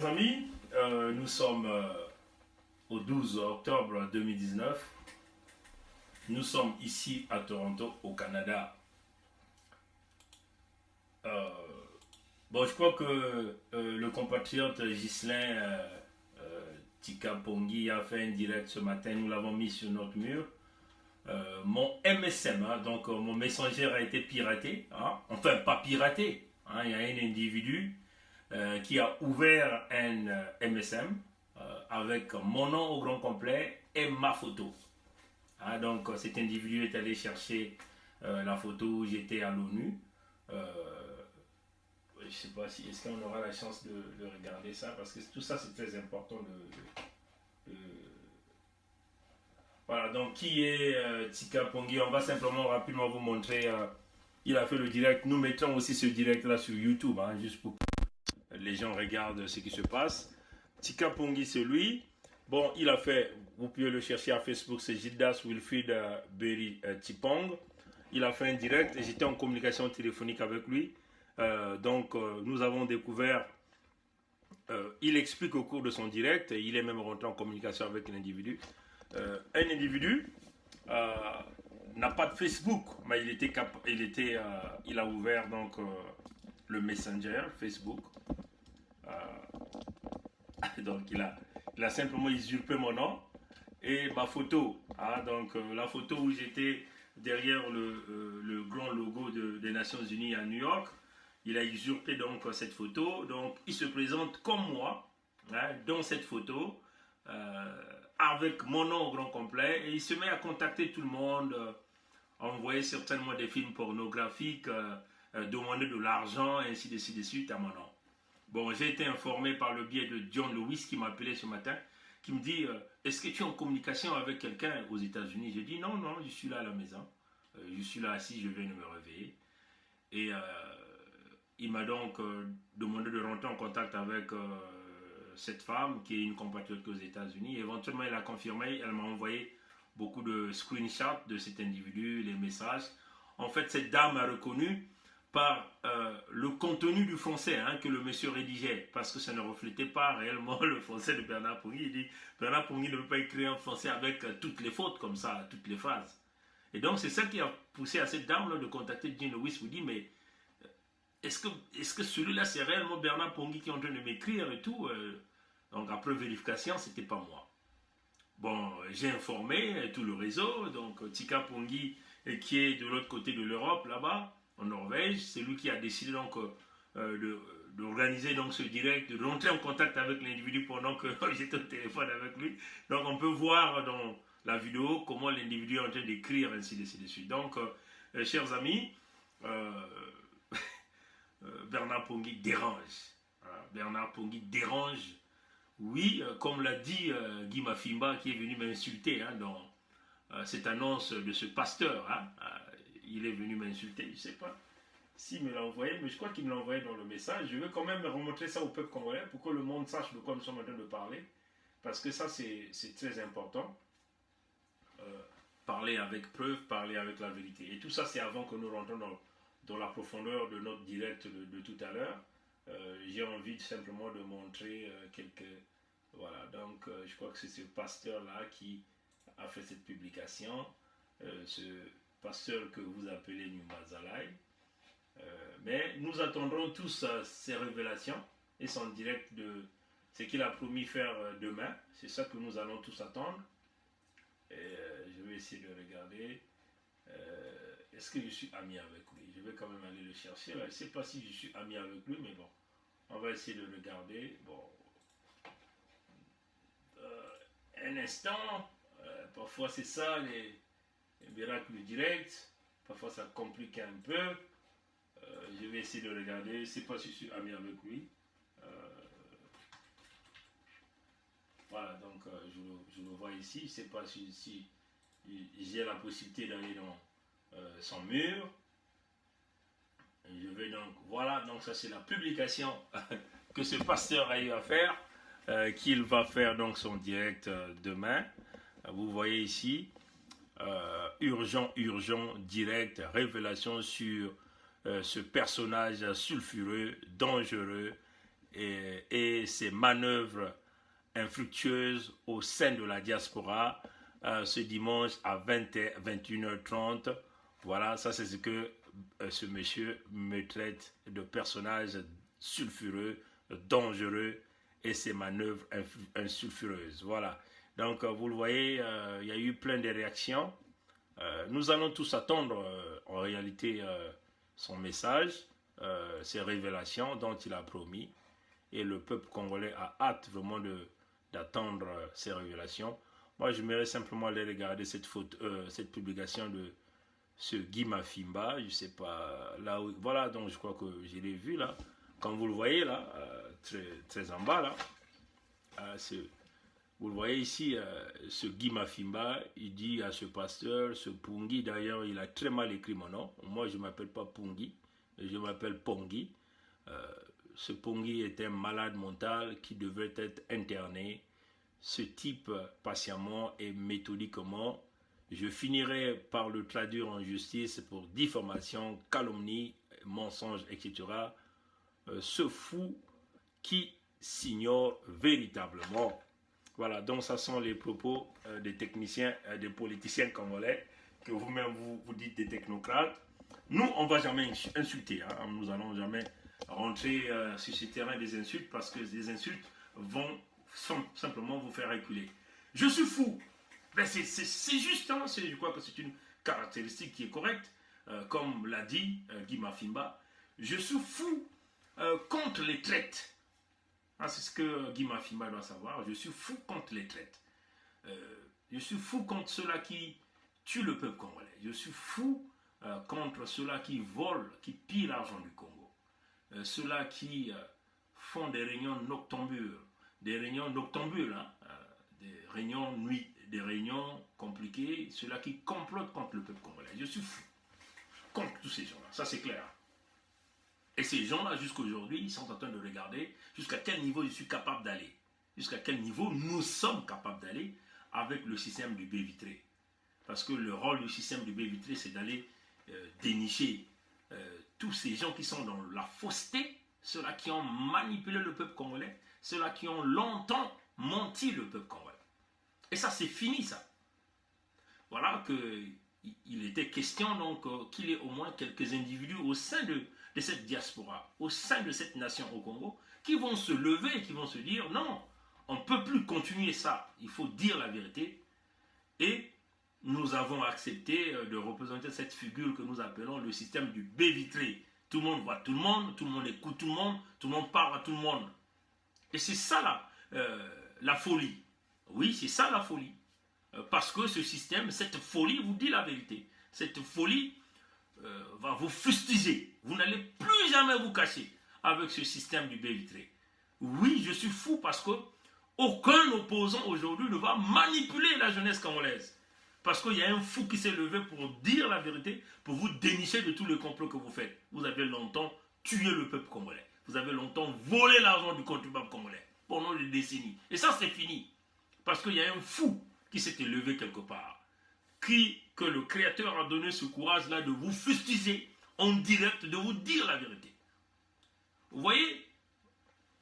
Amis, nous sommes au 12 octobre 2019. Nous sommes ici à Toronto, au Canada. Euh, je crois que le compatriote Ghislain Tikapongi a fait un direct ce matin. Nous l'avons mis sur notre mur. Mon MSM, hein, donc mon messenger a été piraté. Hein. Enfin, pas piraté. Hein. Il y a un individu qui a ouvert un MSM avec mon nom au grand complet et ma photo. Hein, donc cet individu est allé chercher la photo où j'étais à l'ONU. Je ne sais pas si est-ce qu'on aura la chance de regarder ça parce que tout ça c'est très important voilà, donc qui est Tika Pongi? On va simplement rapidement vous montrer. Il a fait le direct. Nous mettons aussi ce direct là sur YouTube, hein, juste pour que les gens regardent ce qui se passe. Tika Pongi, c'est lui. Bon, il a fait, vous pouvez le chercher à Facebook, c'est Gildas Wilfried Berry Tipong. Il a fait un direct et j'étais en communication téléphonique avec lui. Nous avons découvert, il explique au cours de son direct, et il est même rentré en communication avec l'individu. Un individu n'a pas de Facebook, mais il a ouvert donc le Messenger Facebook. Donc il a simplement usurpé mon nom et ma photo. Hein, donc la photo où j'étais derrière le grand logo des Nations Unies à New York, il a usurpé donc cette photo. Donc il se présente comme moi, hein, dans cette photo, avec mon nom au grand complet, et il se met à contacter tout le monde, envoyer certainement des films pornographiques, demander de l'argent, ainsi de suite à mon nom. Bon, j'ai été informé par le biais de John Lewis qui m'a appelé ce matin, qui me dit est-ce que tu es en communication avec quelqu'un aux États-Unis? J'ai dit non, non, je suis là à la maison. Je suis là assis, je viens de me réveiller. Et il m'a donc demandé de rentrer en contact avec cette femme qui est une compatriote aux États-Unis. Éventuellement, elle a confirmé, elle m'a envoyé beaucoup de screenshots de cet individu, les messages. En fait, cette dame a reconnu par le contenu du français, hein, que le monsieur rédigeait, parce que ça ne reflétait pas réellement le français de Bernard Pongi. Il dit Bernard Pongi ne peut pas écrire en français avec toutes les fautes comme ça, toutes les phrases. Et donc c'est ça qui a poussé à cette dame là de contacter Jean Lewis. Vous dit mais est-ce que celui-là c'est réellement Bernard Pongi qui est en train de m'écrire et tout. Donc après vérification, c'était pas moi. Bon, j'ai informé tout le réseau, donc Tika Pongi qui est de l'autre côté de l'Europe là-bas, en Norvège, c'est lui qui a décidé donc d'organiser donc ce direct, de rentrer en contact avec l'individu pendant que j'étais au téléphone avec lui. Donc on peut voir dans la vidéo comment l'individu est en train d'écrire ainsi de suite. Donc, chers amis, euh, Bernard Pongi dérange. Voilà, Bernard Pongi dérange. Oui, comme l'a dit Guy Mafimba qui est venu m'insulter hein, dans cette annonce de ce pasteur. Hein, il est venu m'insulter, je ne sais pas s'il me l'a envoyé, mais je crois qu'il me l'a envoyé dans le message. Je veux quand même remontrer ça au peuple congolais pour que le monde sache de quoi nous sommes en train de parler. Parce que ça, c'est très important. Parler avec preuve, parler avec la vérité. Et tout ça, c'est avant que nous rentrons dans la profondeur de notre direct de tout à l'heure. J'ai envie simplement de montrer quelques... Voilà, donc je crois que c'est ce pasteur-là qui a fait cette publication. Ce pasteur que vous appelez Numazalai. Mais nous attendrons tous ces révélations et son direct de ce qu'il a promis faire demain. C'est ça que nous allons tous attendre. Et je vais essayer de regarder. Est-ce que je suis ami avec lui? Je vais quand même aller le chercher. Là. Je ne sais pas si je suis ami avec lui, mais bon, on va essayer de regarder. Bon, un instant. Parfois, c'est ça les miracles directs. Parfois, ça complique un peu. Je vais essayer de regarder. Je ne sais pas si je suis ami avec lui. Voilà, donc je le vois ici. Je ne sais pas si j'ai la possibilité d'aller dans son mur. Je vais donc, voilà, donc ça c'est la publication que ce pasteur a eu à faire, qu'il va faire donc son direct demain. Vous voyez ici, urgent, direct, révélation sur ce personnage sulfureux, dangereux, et ses manœuvres infructueuses au sein de la diaspora ce dimanche à 21h30. Voilà, ça c'est ce que ce monsieur me traite de personnage sulfureux, dangereux et ses manœuvres sulfureuses. Voilà. Donc vous le voyez, il y a eu plein de réactions. Nous allons tous attendre en réalité son message, ses révélations dont il a promis. Et le peuple congolais a hâte vraiment d'attendre ces révélations. Moi, j'aimerais simplement aller regarder cette publication de ce Guy Mafimba. Je ne sais pas, là où, voilà, donc je crois que je l'ai vu là. Comme vous le voyez là, très en bas là, vous le voyez ici, ce Guy Mafimba, il dit à ce pasteur, ce Pungi, d'ailleurs, il a très mal écrit mon nom. Moi, je ne m'appelle pas Pungi, je m'appelle Pongi. Ce Pongi est un malade mental qui devait être interné. Ce type, patiemment et méthodiquement, je finirai par le traduire en justice pour diffamation, calomnie, mensonge, etc. Ce fou qui s'ignore véritablement. Voilà, donc ça sont les propos des techniciens, des politiciens congolais, que vous-même vous dites des technocrates. Nous, on ne va jamais insulter, hein. Nous n'allons jamais rentrer sur ce terrain des insultes parce que les insultes vont simplement vous faire reculer. Je suis fou. Ben c'est juste, hein, je crois que c'est une caractéristique qui est correcte, comme l'a dit Guy Mafimba. Je suis fou contre les traites. Ah, c'est ce que Guy Mafimba doit savoir. Je suis fou contre les traites. Je suis fou contre ceux-là qui tuent le peuple congolais. Je suis fou contre ceux-là qui volent, qui pillent l'argent du Congo. Ceux-là qui font des réunions noctambules, hein, des réunions compliquées, ceux-là qui complotent contre le peuple congolais. Je suis fou contre tous ces gens-là, ça c'est clair. Et ces gens-là, jusqu'à aujourd'hui, ils sont en train de regarder jusqu'à quel niveau je suis capable d'aller, jusqu'à quel niveau nous sommes capables d'aller avec le système du baie vitré. Parce que le rôle du système du baie vitré, c'est d'aller dénicher tous ces gens qui sont dans la fausseté, ceux-là qui ont manipulé le peuple congolais, ceux-là qui ont longtemps menti le peuple congolais. Et ça, c'est fini, ça. Voilà qu'il était question donc qu'il y ait au moins quelques individus au sein de cette diaspora, au sein de cette nation au Congo, qui vont se lever et qui vont se dire non, on ne peut plus continuer ça, il faut dire la vérité. Et nous avons accepté de représenter cette figure que nous appelons le système du baie vitré. Tout le monde voit tout le monde écoute tout le monde parle à tout le monde. Et c'est ça la folie. Oui, c'est ça la folie. Parce que ce système, cette folie vous dit la vérité. Cette folie va vous fustiger. Vous n'allez plus jamais vous cacher avec ce système du baie vitré. Oui, je suis fou parce que aucun opposant aujourd'hui ne va manipuler la jeunesse congolaise. Parce qu'il y a un fou qui s'est levé pour dire la vérité, pour vous dénicher de tous les complots que vous faites. Vous avez longtemps tué le peuple congolais. Vous avez longtemps volé l'argent du contribuable congolais pendant des décennies. Et ça, c'est fini. Parce qu'il y a un fou qui s'était levé quelque part. Que le Créateur a donné ce courage-là de vous fustiger en direct, de vous dire la vérité. Vous voyez,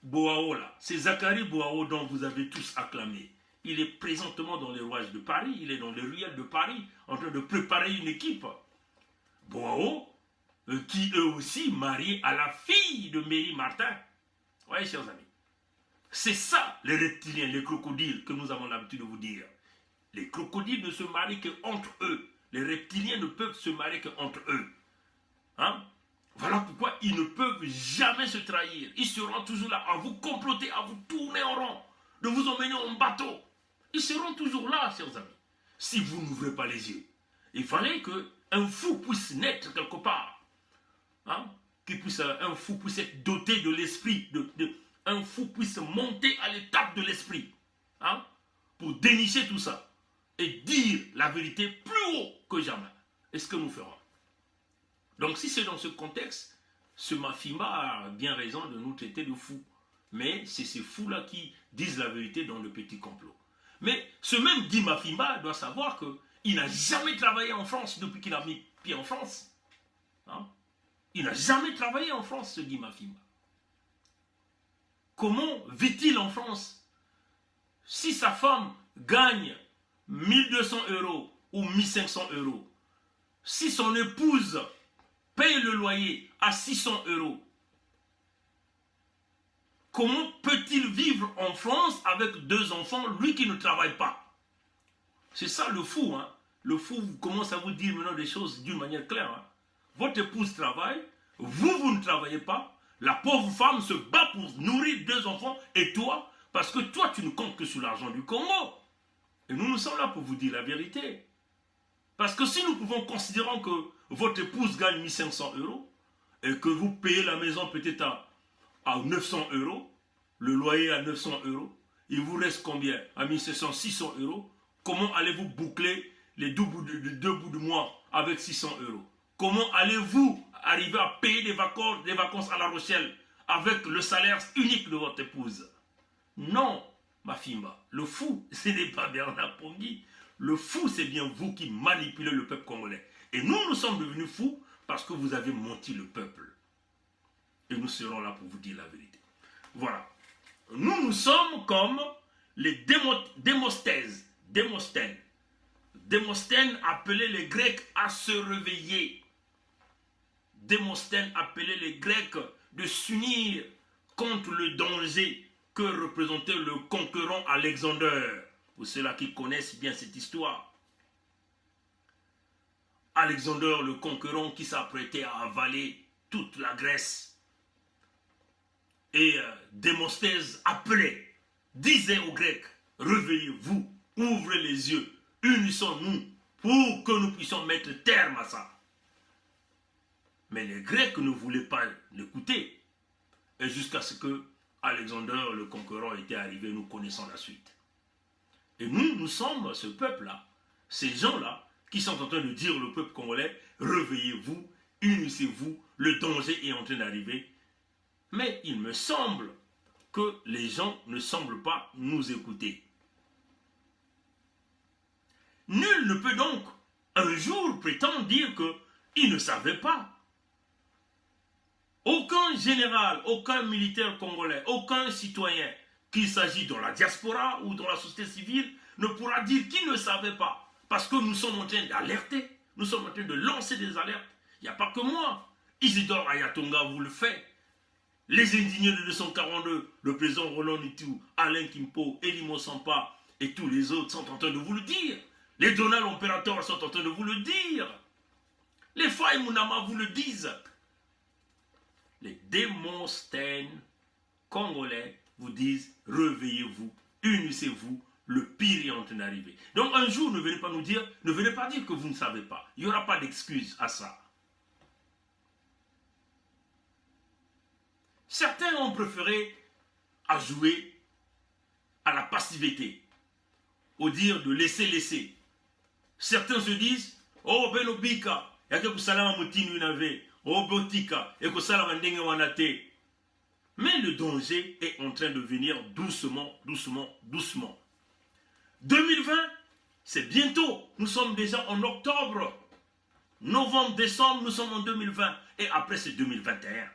Boao là, c'est Zacharie Boao dont vous avez tous acclamé. Il est présentement dans les rouages de Paris, il est dans les ruelles de Paris, en train de préparer une équipe. Boao, qui eux aussi mariés à la fille de Méry Martin. Vous voyez, chers amis, c'est ça les reptiliens, les crocodiles que nous avons l'habitude de vous dire. Les crocodiles ne se marient qu'entre eux. Les reptiliens ne peuvent se marier qu'entre eux. Hein? Voilà pourquoi ils ne peuvent jamais se trahir. Ils seront toujours là à vous comploter, à vous tourner en rond, de vous emmener en bateau. Ils seront toujours là, chers amis, si vous n'ouvrez pas les yeux. Il fallait qu'un fou puisse naître quelque part. Hein? Un fou puisse être doté de l'esprit. Un fou puisse monter à l'étape de l'esprit. Hein? Pour dénicher tout ça. Et dire la vérité plus haut que jamais. Et ce que nous ferons. Donc si c'est dans ce contexte, ce Mafimba a bien raison de nous traiter de fous. Mais c'est ces fous-là qui disent la vérité dans le petit complot. Mais ce même Guy Mafimba doit savoir qu'il n'a jamais travaillé en France depuis qu'il a mis pied en France. Hein? Il n'a jamais travaillé en France, ce Guy Mafimba. Comment vit-il en France? Si sa femme gagne 1200 € ou 1500 €, si son épouse paye le loyer à 600 €, comment peut-il vivre en France avec 2 enfants, lui qui ne travaille pas? C'est ça le fou, hein. Le fou commence à vous dire maintenant des choses d'une manière claire. Hein. Votre épouse travaille, vous ne travaillez pas, la pauvre femme se bat pour nourrir 2 enfants, et toi, parce que toi tu ne comptes que sur l'argent du Congo. Et nous sommes là pour vous dire la vérité. Parce que si nous pouvons considérer que votre épouse gagne 1500 € et que vous payez la maison peut-être à 900 €, le loyer à 900 €, il vous reste combien? À 1500, 600 €. Comment allez-vous boucler les 2 bouts de mois avec 600 €? Comment allez-vous arriver à payer des vacances à La Rochelle avec le salaire unique de votre épouse? Non, ma fimba, le fou, ce n'est pas Bernard Pongui. Le fou, c'est bien vous qui manipulez le peuple congolais. Et nous sommes devenus fous parce que vous avez menti le peuple. Et nous serons là pour vous dire la vérité. Voilà. Nous sommes comme les Démosthènes. Démosthène appelait les Grecs à se réveiller. Démosthène appelait les Grecs de s'unir contre le danger que représentait le conquérant Alexander. Pour ceux-là qui connaissent bien cette histoire. Alexander le conquérant qui s'apprêtait à avaler toute la Grèce. Et Démosthène appelait, disait aux Grecs, réveillez-vous, ouvrez les yeux, unissons-nous pour que nous puissions mettre terme à ça. Mais les Grecs ne voulaient pas l'écouter. Et jusqu'à ce que Alexander le conquérant était arrivé, nous connaissons la suite. Et nous sommes ce peuple-là, ces gens-là, qui sont en train de dire au peuple congolais, réveillez-vous, unissez-vous, le danger est en train d'arriver. Mais il me semble que les gens ne semblent pas nous écouter. Nul ne peut donc un jour prétendre dire qu'il ne savait pas. Aucun général, aucun militaire congolais, aucun citoyen, qu'il s'agit dans la diaspora ou dans la société civile, ne pourra dire qu'il ne savait pas. Parce que nous sommes en train d'alerter, nous sommes en train de lancer des alertes. Il n'y a pas que moi. Isidore Ayatonga vous le fait. Les indignés de 242, le président Roland Nitou, Alain Kimpo, Eli Mosampa et tous les autres sont en train de vous le dire. Les Donald Imperator sont en train de vous le dire. Les Faye Mounama vous le disent. Les Démosthènes congolais vous disent réveillez-vous, unissez-vous, le pire est en train d'arriver. Donc un jour, ne venez pas nous dire, ne venez pas dire que vous ne savez pas. Il n'y aura pas d'excuse à ça. Certains ont préféré à jouer à la passivité, au dire de laisser. Certains se disent, oh Benobika, yake kusalama mutinu inave, oh Botika, et kusalama ndenge wanate. Mais le danger est en train de venir doucement. 2020, c'est bientôt. Nous sommes déjà en octobre. Novembre, décembre, nous sommes en 2020. Et après, c'est 2021.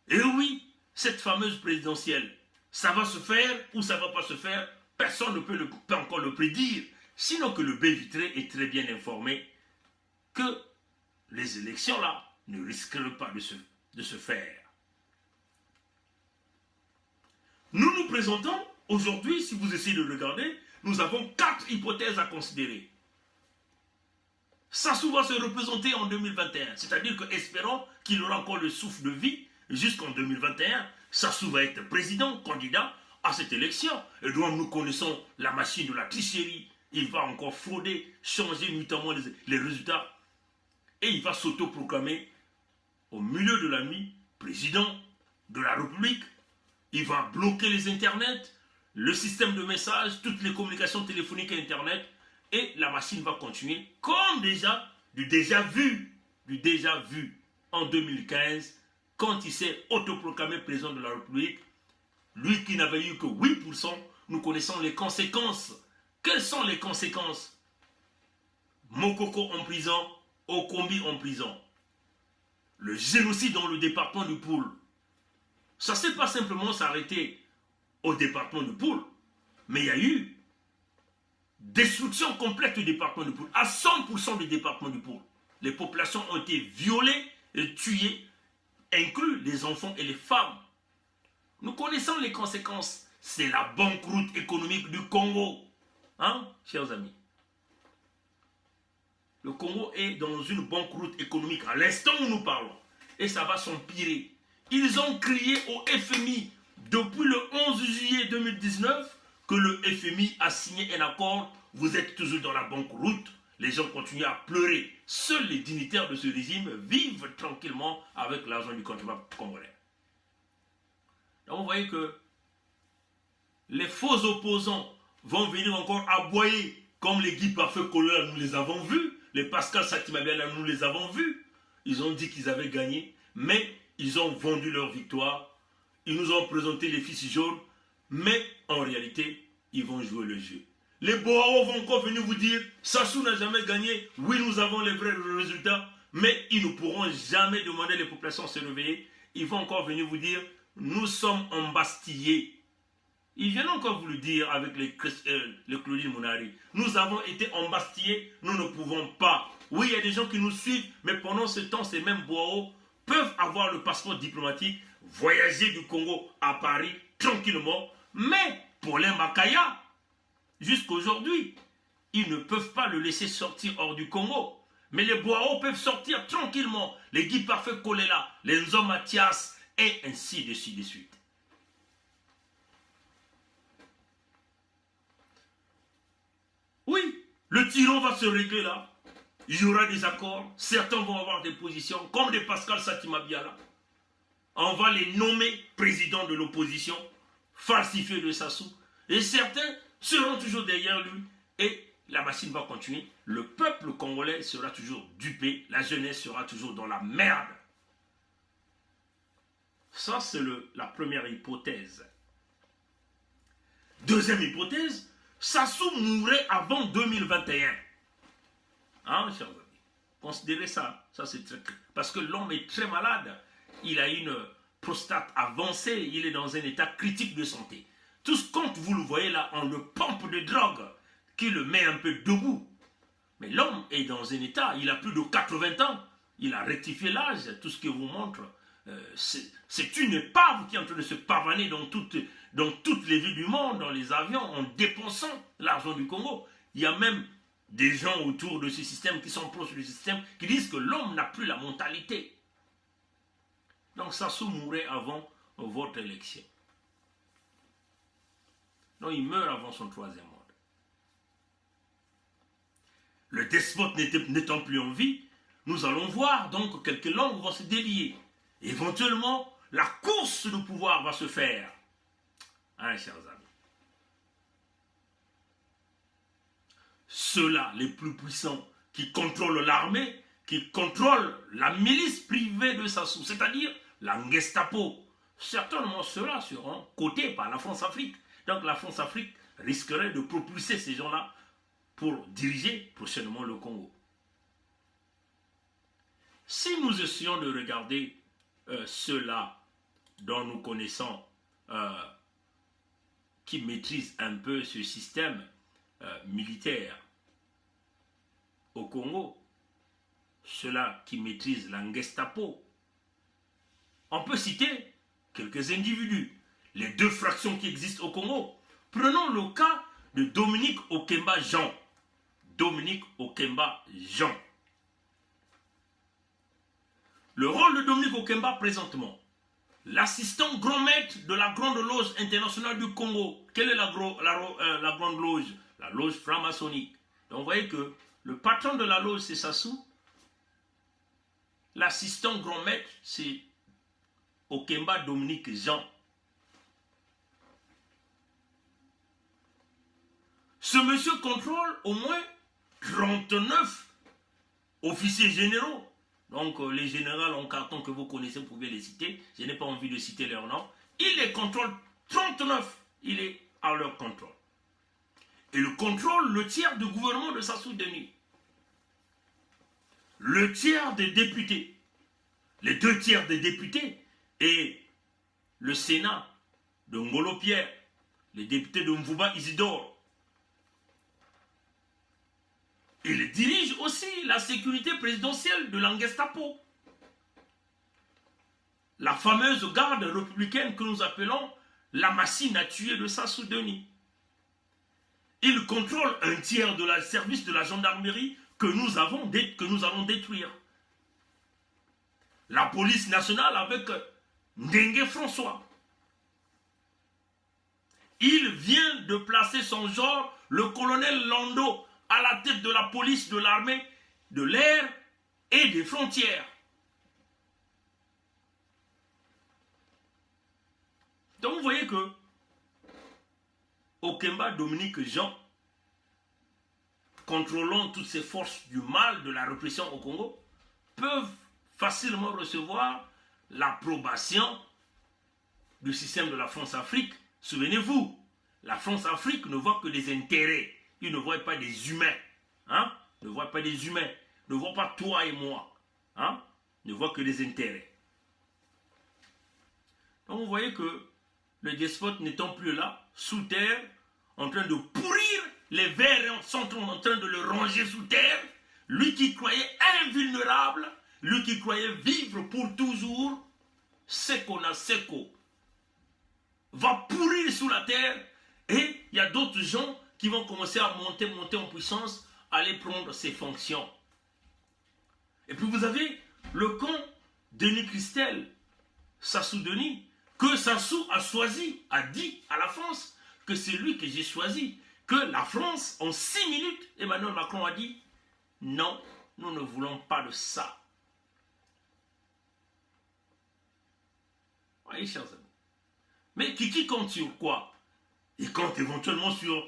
Et oui, cette fameuse présidentielle, ça va se faire ou ça ne va pas se faire, personne ne peut encore le prédire. Sinon que le baie vitré est très bien informé que les élections là ne risqueraient pas de se faire. Nous nous présentons aujourd'hui, si vous essayez de regarder, nous avons 4 hypothèses à considérer. Sassou va se représenter en 2021, c'est-à-dire que espérons qu'il aura encore le souffle de vie jusqu'en 2021. Sassou va être président, candidat à cette élection. Et donc nous connaissons la machine de la tricherie. Il va encore frauder, changer notamment les résultats. Et il va s'autoproclamer au milieu de la nuit président de la République. Il va bloquer les internets, le système de messages, toutes les communications téléphoniques et internet. Et la machine va continuer comme du déjà vu en 2015, quand il s'est autoproclamé président de la République. Lui qui n'avait eu que 8%, nous connaissons les conséquences. Quelles sont les conséquences? Mokoko en prison, Okombi en prison. Le génocide dans le département du Poul. Ça ne s'est pas simplement s'arrêter au département de Poul, mais il y a eu destruction complète du département de Poul, à 100% du département de Poul. Les populations ont été violées et tuées, inclus les enfants et les femmes. Nous connaissons les conséquences. C'est la banqueroute économique du Congo. Hein, chers amis? Le Congo est dans une banqueroute économique à l'instant où nous parlons. Et ça va s'empirer. Ils ont crié au FMI depuis le 11 juillet 2019 que le FMI a signé un accord. Vous êtes toujours dans la banqueroute. Les gens continuent à pleurer. Seuls les dignitaires de ce régime vivent tranquillement avec l'argent du contribuable congolais. Donc vous voyez que les faux opposants vont venir encore aboyer comme les Guy Parfait Kolela, nous les avons vus. Les Pascal Satimabia, nous les avons vus. Ils ont dit qu'ils avaient gagné, mais ils ont vendu leur victoire. Ils nous ont présenté les fiches jaunes, mais en réalité, ils vont jouer le jeu. Les Boao vont encore venir vous dire, Sassou n'a jamais gagné, oui nous avons les vrais résultats, mais ils ne pourront jamais demander les populations à se réveiller. Ils vont encore venir vous dire, nous sommes embastillés. Ils viennent encore vous le dire avec les Claudine Mounari. Nous avons été embastillés, nous ne pouvons pas. Oui, il y a des gens qui nous suivent, mais pendant ce temps, ces mêmes Boao peuvent avoir le passeport diplomatique, voyager du Congo à Paris tranquillement, mais pour les Makaya, jusqu'aujourd'hui, ils ne peuvent pas le laisser sortir hors du Congo. Mais les Boao peuvent sortir tranquillement. Les Guy Parfait Kolela, les Nzo Mathias, et ainsi de suite. Oui, le tyran va se régler là. Il y aura des accords. Certains vont avoir des positions, comme des Pascal Satima-Biala. On va les nommer présidents de l'opposition, falsifiés de Sassou. Et certains seront toujours derrière lui. Et la machine va continuer. Le peuple congolais sera toujours dupé. La jeunesse sera toujours dans la merde. Ça, c'est la première hypothèse. Deuxième hypothèse, Sassou mourrait avant 2021. Hein, chers amis? Considérez ça. Ça, c'est très... Parce que l'homme est très malade. Il a une prostate avancée. Il est dans un état critique de santé. Tout ce quand vous le voyez là, on le pompe de drogue qui le met un peu debout. Mais l'homme est dans un état, il a plus de 80 ans. Il a rectifié l'âge. Tout ce que vous montre, c'est une épave qui est en train de se pavaner dans toutes les villes du monde, dans les avions, en dépensant l'argent du Congo. Il y a même des gens autour de ce système qui sont proches du système qui disent que l'homme n'a plus la mentalité. Donc Sassou mourrait avant votre élection. Donc il meurt avant son troisième mandat. Le despote n'étant plus en vie, nous allons voir donc quelques langues vont se délier. Éventuellement, la course de pouvoir va se faire. Hein, chers amis. Ceux-là, les plus puissants, qui contrôlent l'armée, qui contrôlent la milice privée de Sassou, c'est-à-dire la Gestapo. Certainement, ceux-là seront cotés par la France-Afrique. Donc la France-Afrique risquerait de propulser ces gens-là pour diriger prochainement le Congo. Si nous essayons de regarder ceux-là dont nous connaissons, qui maîtrisent un peu ce système militaire au Congo, ceux-là qui maîtrisent la Gestapo, on peut citer quelques individus, les deux fractions qui existent au Congo. Prenons le cas de Dominique Okemba Jean. Dominique Okemba Jean. Le rôle de Dominique Okemba présentement, l'assistant grand maître de la Grande Loge internationale du Congo. Quelle est la Grande Loge? La loge franc-maçonnique. Donc vous voyez que le patron de la loge, c'est Sassou. L'assistant grand maître, c'est Okemba Dominique Jean. Ce monsieur contrôle au moins 39 officiers généraux. Donc les généraux en carton que vous connaissez, vous pouvez les citer. Je n'ai pas envie de citer leurs noms. Il les contrôle 39. Il est à leur contrôle. Et il contrôle le tiers du gouvernement de Sassou Denis. Le tiers des députés. Les 2 tiers des députés et le Sénat de Ngolo Pierre, les députés de Mvouba Isidore. Il dirige aussi la sécurité présidentielle de l'Angestapo. La fameuse garde républicaine que nous appelons la machine à tuer de Sassou Denis. Il contrôle un tiers de la service de la gendarmerie que nous allons détruire. La police nationale avec Ndengue François. Il vient de placer son genre, le colonel Lando, à la tête de la police, de l'armée, de l'air et des frontières. Donc vous voyez que Okemba, Dominique Jean, contrôlant toutes ces forces du mal de la répression au Congo, peuvent facilement recevoir l'approbation du système de la France-Afrique. Souvenez-vous, la France-Afrique ne voit que des intérêts. Il ne voit pas des humains. Hein? Ne voit pas des humains. Ne voit pas toi et moi. Hein? Ne voit que des intérêts. Donc vous voyez que le despote n'étant plus là, sous terre, en train de pourrir, les vers sont en train de le ranger sous terre, lui qui croyait invulnérable, lui qui croyait vivre pour toujours, Seko na Seko, va pourrir sous la terre, et il y a d'autres gens qui vont commencer à monter en puissance, aller prendre ses fonctions. Et puis vous avez le camp Denis Christel, Sassou Denis, que Sassou a choisi, a dit à la France que c'est lui que j'ai choisi, que la France, en 6 minutes, Emmanuel Macron a dit, non, nous ne voulons pas de ça. Voyez, chers amis. Mais qui compte sur quoi? Il compte éventuellement sur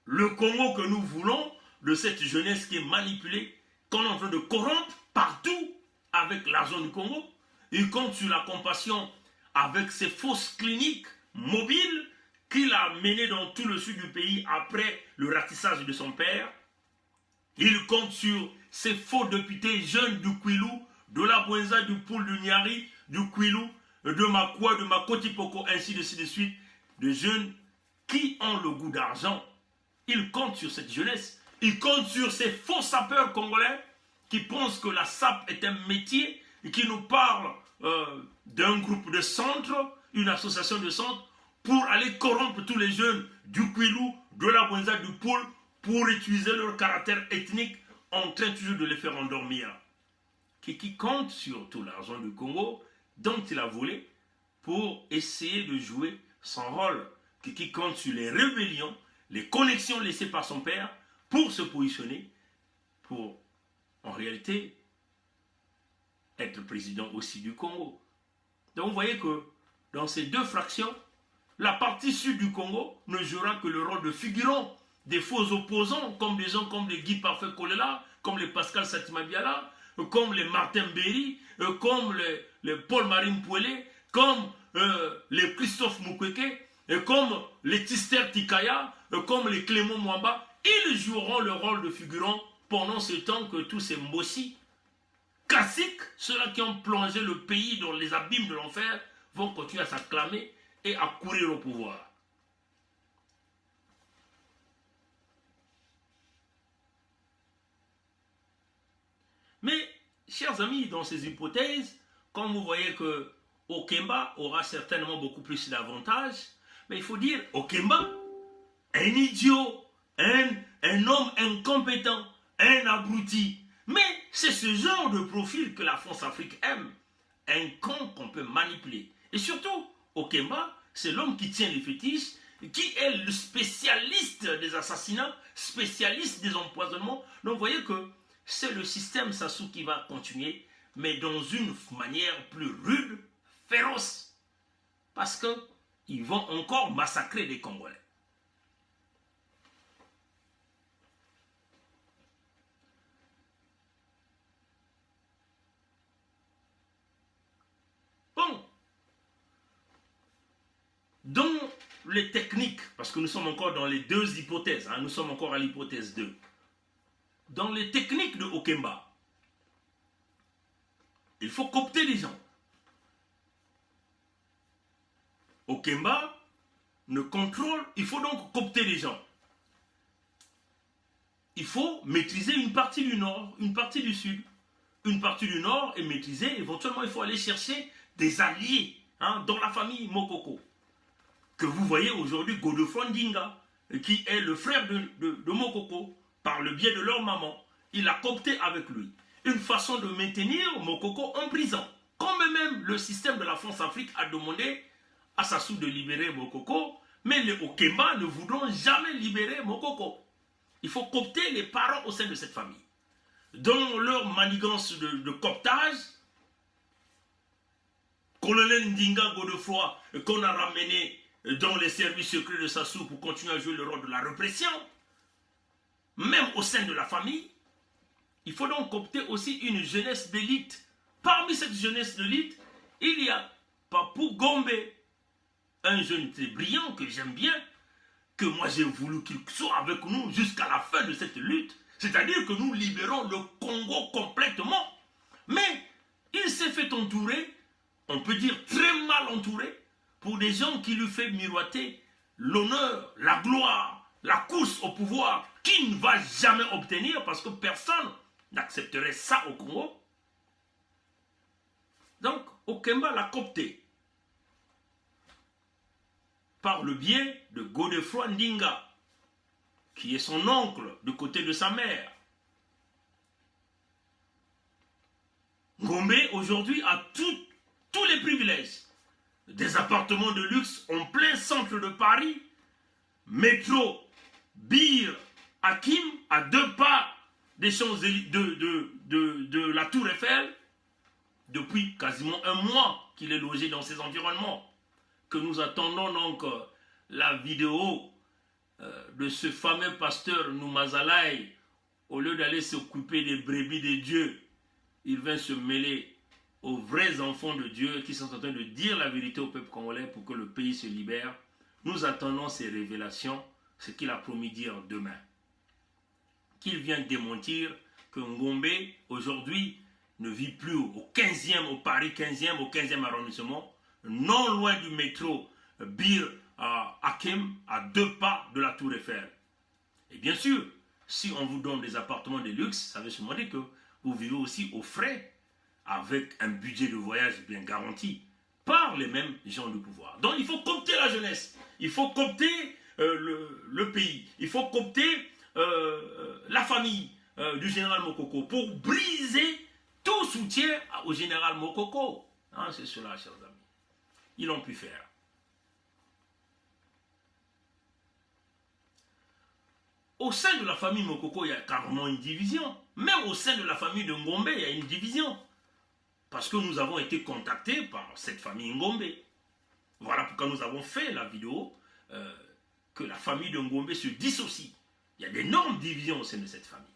le Congo que nous voulons, de cette jeunesse qui est manipulée, qu'on est en train de corrompre partout avec l'argent du Congo. Il compte sur la compassion avec ces fausses cliniques mobiles qu'il a menées dans tout le sud du pays après le ratissage de son père. Il compte sur ces faux députés jeunes du Kwilu, de la Bouenza, du Poul, du Niari, du Kwilu, de Makwa, de Makotipoko, ainsi de suite, de jeunes qui ont le goût d'argent. Il compte sur cette jeunesse. Il compte sur ces faux sapeurs congolais qui pensent que la sape est un métier et qui nous parlent d'un groupe de centres, une association de centres, pour aller corrompre tous les jeunes du Kwilu, de la Bouenza, du Poul, pour utiliser leur caractère ethnique en train toujours de les faire endormir. Qui compte sur tout l'argent du Congo dont il a volé pour essayer de jouer son rôle. Qui compte sur les rébellions, les connexions laissées par son père pour se positionner, pour en réalité être président aussi du Congo. Donc vous voyez que dans ces deux fractions, la partie sud du Congo ne jouera que le rôle de figurant des faux opposants, comme des gens comme les Guy Parfait Kolela, comme les Pascal Satima Biala, comme les Martin Berry, comme les Paul-Marie Mpouele, comme les Christophe Mukwege, et comme les Tister Tikaya, comme les Clément Mwamba. Ils joueront le rôle de figurant pendant ce temps que tous ces Mbossi, classiques, ceux-là qui ont plongé le pays dans les abîmes de l'enfer, vont continuer à s'acclamer et à courir au pouvoir. Mais, chers amis, dans ces hypothèses, comme vous voyez que Okemba aura certainement beaucoup plus d'avantages, mais il faut dire, Okemba, un idiot, un homme incompétent, un abruti. Mais c'est ce genre de profil que la France-Afrique aime. Un con qu'on peut manipuler. Et surtout, Okemba, c'est l'homme qui tient les fétiches, qui est le spécialiste des assassinats, spécialiste des empoisonnements. Donc vous voyez que c'est le système Sassou qui va continuer, mais dans une manière plus rude, féroce. Parce qu'ils vont encore massacrer des Congolais. Bon. Dans les techniques, parce que nous sommes encore dans les deux hypothèses, nous sommes encore à l'hypothèse 2. Dans les techniques de Okemba, il faut coopter les gens. Okemba ne contrôle, il faut donc coopter les gens. Il faut maîtriser une partie du nord, une partie du sud. Une partie du nord est maîtrisée, éventuellement il faut aller chercher des alliés dans la famille Mokoko. Que vous voyez aujourd'hui Godefroy Ndinga, qui est le frère de Mokoko, par le biais de leur maman. Il a coopté avec lui. Une façon de maintenir Mokoko en prison. Quand même le système de la France-Afrique a demandé à Sassou de libérer Mokoko, mais les Okemba ne voudront jamais libérer Mokoko. Il faut coopter les parents au sein de cette famille. Dans leur manigance de cooptage, colonel Ndinga Godefroy, qu'on a ramené dans les services secrets de Sassou pour continuer à jouer le rôle de la répression, même au sein de la famille, il faut donc coopter aussi une jeunesse d'élite. Parmi cette jeunesse d'élite, il y a Papou Gombe, un jeune très brillant que j'aime bien, que moi j'ai voulu qu'il soit avec nous jusqu'à la fin de cette lutte, c'est-à-dire que nous libérons le Congo complètement. Mais il s'est fait entourer, on peut dire très mal entouré, pour des gens qui lui font miroiter l'honneur, la gloire, la course au pouvoir, qu'il ne va jamais obtenir parce que personne n'accepterait ça au Congo. Donc, Okemba l'a coopté par le biais de Godefroy Ndinga, qui est son oncle du côté de sa mère. Ngombe aujourd'hui a tous les privilèges. Des appartements de luxe en plein centre de Paris, métro, Bir, Hakim, à 2 pas des Champs-Élysées de la Tour Eiffel, depuis quasiment 1 mois qu'il est logé dans ces environnements. Que nous attendons donc la vidéo de ce fameux pasteur Noumazalaï, au lieu d'aller s'occuper des brebis de Dieu, il vient se mêler aux vrais enfants de Dieu qui sont en train de dire la vérité au peuple congolais pour que le pays se libère. Nous attendons ces révélations, ce qu'il a promis dire demain. Qu'il vient démentir que Ngombe, aujourd'hui, ne vit plus au 15e, au Paris 15e, au 15e arrondissement, non loin du métro Bir Hakim, à 2 pas de la Tour Eiffel. Et bien sûr, si on vous donne des appartements de luxe, ça veut sûrement dire que vous vivez aussi aux frais, avec un budget de voyage bien garanti, par les mêmes gens du pouvoir. Donc il faut coopter la jeunesse, il faut coopter le pays, il faut coopter la famille du général Mokoko pour briser tout soutien au général Mokoko. Hein, c'est cela, chers amis. Ils l'ont pu faire. Au sein de la famille Mokoko, il y a carrément une division. Même au sein de la famille de Ngombe, il y a une division. Parce que nous avons été contactés par cette famille Ngombe. Voilà pourquoi nous avons fait la vidéo que la famille de Ngombe se dissocie. Il y a d'énormes divisions au sein de cette famille.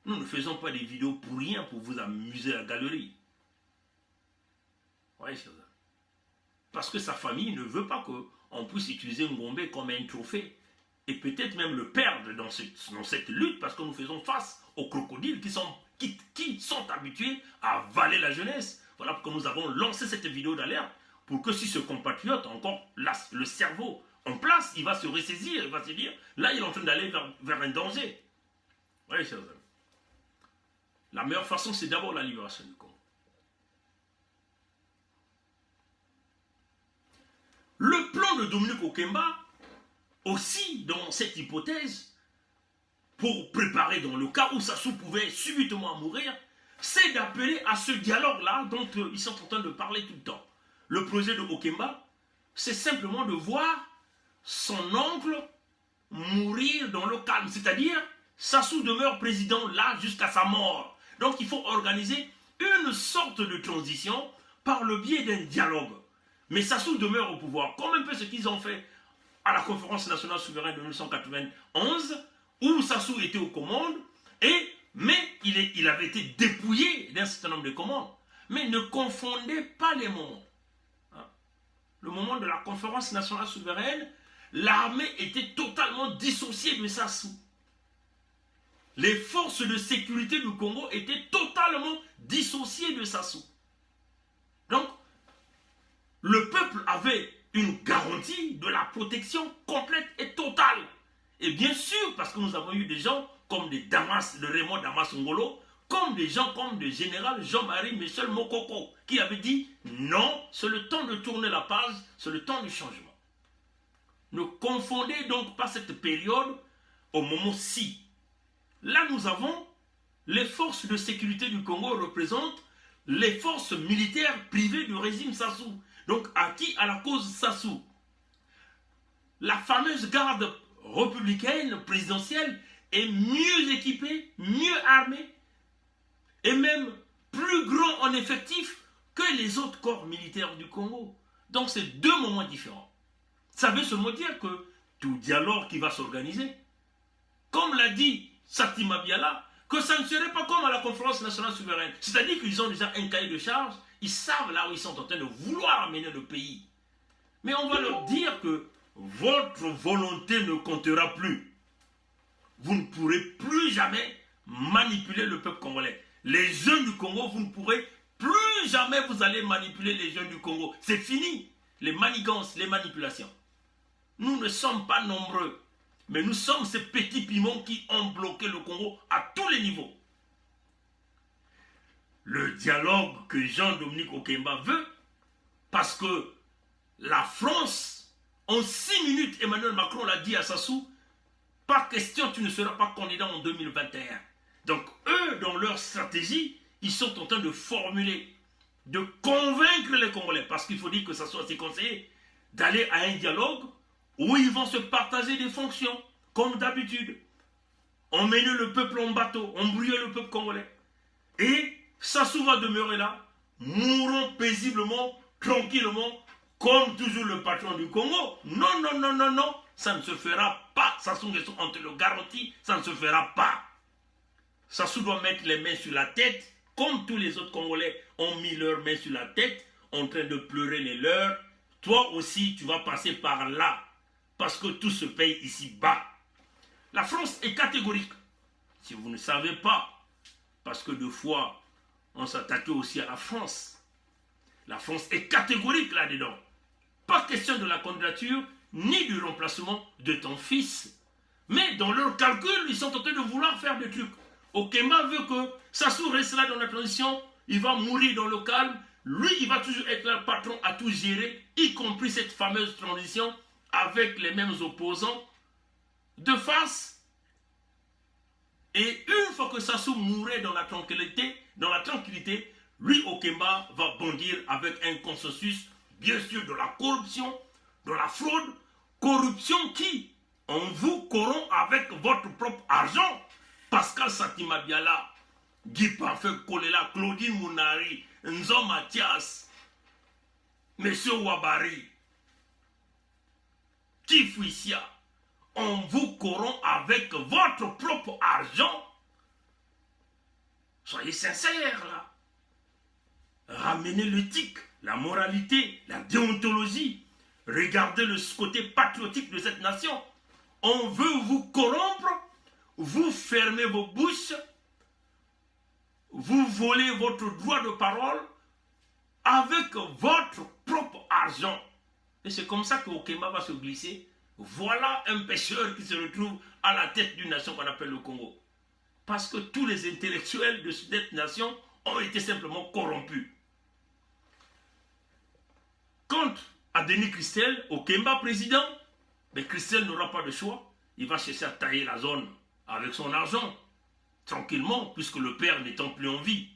Nous ne faisons pas des vidéos pour rien, pour vous amuser à la galerie. Oui, chers amis. Parce que sa famille ne veut pas qu'on puisse utiliser Ngombe comme un trophée. Et peut-être même le perdre dans cette lutte, parce que nous faisons face aux crocodiles qui sont habitués à avaler la jeunesse. Voilà pourquoi nous avons lancé cette vidéo d'alerte, pour que si ce compatriote a encore le cerveau en place, il va se ressaisir, il va se dire, là il est en train d'aller vers un danger. Oui, chers amis. La meilleure façon, c'est d'abord la libération du Congo. Le plan de Dominique Okemba, aussi dans cette hypothèse, pour préparer dans le cas où Sassou pouvait subitement mourir, c'est d'appeler à ce dialogue-là dont ils sont en train de parler tout le temps. Le projet de Okemba, c'est simplement de voir son oncle mourir dans le calme, c'est-à-dire Sassou demeure président là jusqu'à sa mort. Donc il faut organiser une sorte de transition par le biais d'un dialogue. Mais Sassou demeure au pouvoir, comme un peu ce qu'ils ont fait à la conférence nationale souveraine de 1991, où Sassou était aux commandes, mais il avait été dépouillé d'un certain nombre de commandes. Mais ne confondez pas les moments. Le moment de la conférence nationale souveraine, l'armée était totalement dissociée de Sassou. Les forces de sécurité du Congo étaient totalement dissociées de Sassou. Donc, le peuple avait une garantie de la protection complète et totale. Et bien sûr, parce que nous avons eu des gens comme des Damas, le Raymond Damas Ngolo, comme des gens comme le général Jean-Marie Michel Mokoko, qui avait dit non, c'est le temps de tourner la page, c'est le temps du changement. Ne confondez donc pas cette période au moment-ci. Là, nous avons les forces de sécurité du Congo représentent les forces militaires privées du régime Sassou. Donc, acquis à la cause Sassou. La fameuse garde républicaine présidentielle est mieux équipée, mieux armée et même plus grand en effectif que les autres corps militaires du Congo. Donc, c'est deux moments différents. Ça veut seulement dire que tout dialogue qui va s'organiser, comme l'a dit Satima Biala, que ça ne serait pas comme à la conférence nationale souveraine. C'est-à-dire qu'ils ont déjà un cahier de charge, ils savent là où ils sont en train de vouloir amener le pays. Mais on va leur dire que votre volonté ne comptera plus. Vous ne pourrez plus jamais manipuler le peuple congolais. Les jeunes du Congo, vous ne pourrez plus jamais vous allez manipuler les jeunes du Congo. C'est fini. Les manigances, les manipulations. Nous ne sommes pas nombreux. Mais nous sommes ces petits piments qui ont bloqué le Congo à tous les niveaux. Le dialogue que Jean-Dominique Okemba veut, parce que la France, en 6 minutes, Emmanuel Macron l'a dit à Sassou, pas question, tu ne seras pas candidat en 2021. Donc eux, dans leur stratégie, ils sont en train de formuler, de convaincre les Congolais, parce qu'il faut dire que ça soit ses conseillers, d'aller à un dialogue où ils vont se partager des fonctions, comme d'habitude. Emmener le peuple en bateau, embrouiller le peuple congolais. Et Sassou va demeurer là, mourant paisiblement, tranquillement, comme toujours le patron du Congo. Non, non, non, non, non, ça ne se fera pas. Sassou Nguesso, on te le garantit, ça ne se fera pas. Sassou doit mettre les mains sur la tête, comme tous les autres Congolais ont mis leurs mains sur la tête, en train de pleurer les leurs. Toi aussi, tu vas passer par là. Parce que tout se paye ici-bas. La France est catégorique. Si vous ne savez pas, parce que deux fois, on s'attaquait aussi à la France. La France est catégorique là-dedans. Pas question de la candidature, ni du remplacement de ton fils. Mais dans leur calcul, ils sont en train de vouloir faire des trucs. Okemba veut que Sassou reste là dans la transition, il va mourir dans le calme. Lui, il va toujours être le patron à tout gérer, y compris cette fameuse transition, avec les mêmes opposants de face. Et une fois que Sassou mourrait dans la tranquillité, lui, Okemba, va bondir avec un consensus, bien sûr, de la corruption, de la fraude, corruption qui, on vous corrompt avec votre propre argent. Pascal Satima Biala, Guy Parfait Kolela, Claudine Mounari, Nzo Mathias, Monsieur Ouabari, Kifuisia, on vous corrompt avec votre propre argent. Soyez sincères là. Ramenez l'éthique, la moralité, la déontologie. Regardez le côté patriotique de cette nation. On veut vous corrompre, vous fermez vos bouches, vous volez votre droit de parole avec votre propre argent. Et c'est comme ça que Okemba va se glisser. Voilà un pêcheur qui se retrouve à la tête d'une nation qu'on appelle le Congo. Parce que tous les intellectuels de cette nation ont été simplement corrompus. Quant à Denis Christel, Okemba président, mais Christel n'aura pas de choix. Il va chercher à tailler la zone avec son argent, tranquillement, puisque le père n'étant plus en vie.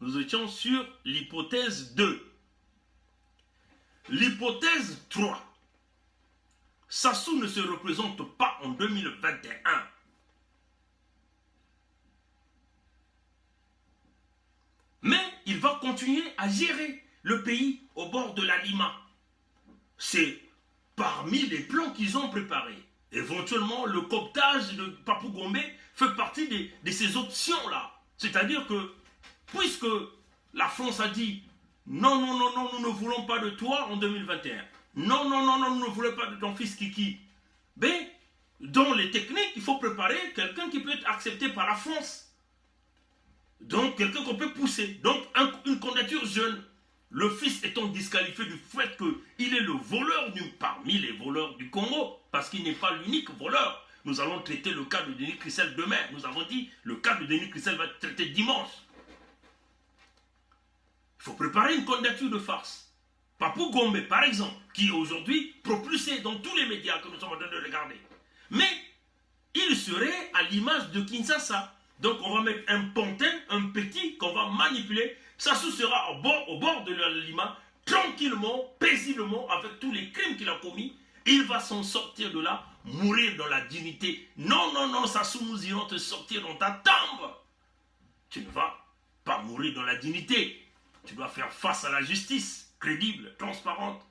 Nous étions sur l'hypothèse 2. L'hypothèse 3. Sassou ne se représente pas en 2021. Mais il va continuer à gérer le pays au bord de la Lima. C'est parmi les plans qu'ils ont préparés. Éventuellement, le cooptage de Papou Gombe fait partie de ces options-là. C'est-à-dire que, puisque la France a dit non, non, non, non, nous ne voulons pas de toi en 2021. Non, non, non, non, nous ne voulons pas de ton fils Kiki. Mais, dans les techniques, il faut préparer quelqu'un qui peut être accepté par la France. Donc, quelqu'un qu'on peut pousser. Donc, une candidature jeune. Le fils étant disqualifié du fait qu'il est le voleur parmi les voleurs du Congo, parce qu'il n'est pas l'unique voleur. Nous allons traiter le cas de Denis Christelle demain. Nous avons dit le cas de Denis Christelle va être traité dimanche. Il faut préparer une candidature de farce. Papou Gombe, par exemple, qui est aujourd'hui propulsé dans tous les médias que nous sommes en train de regarder. Mais il serait à l'image de Kinshasa. Donc on va mettre un pantin, un petit qu'on va manipuler. Sassou sera au bord de la Lima, tranquillement, paisiblement, avec tous les crimes qu'il a commis. Il va s'en sortir de là, mourir dans la dignité. Non, non, non, Sassou, nous irons te sortir dans ta tombe. Tu ne vas pas mourir dans la dignité. Tu dois faire face à la justice, crédible, transparente.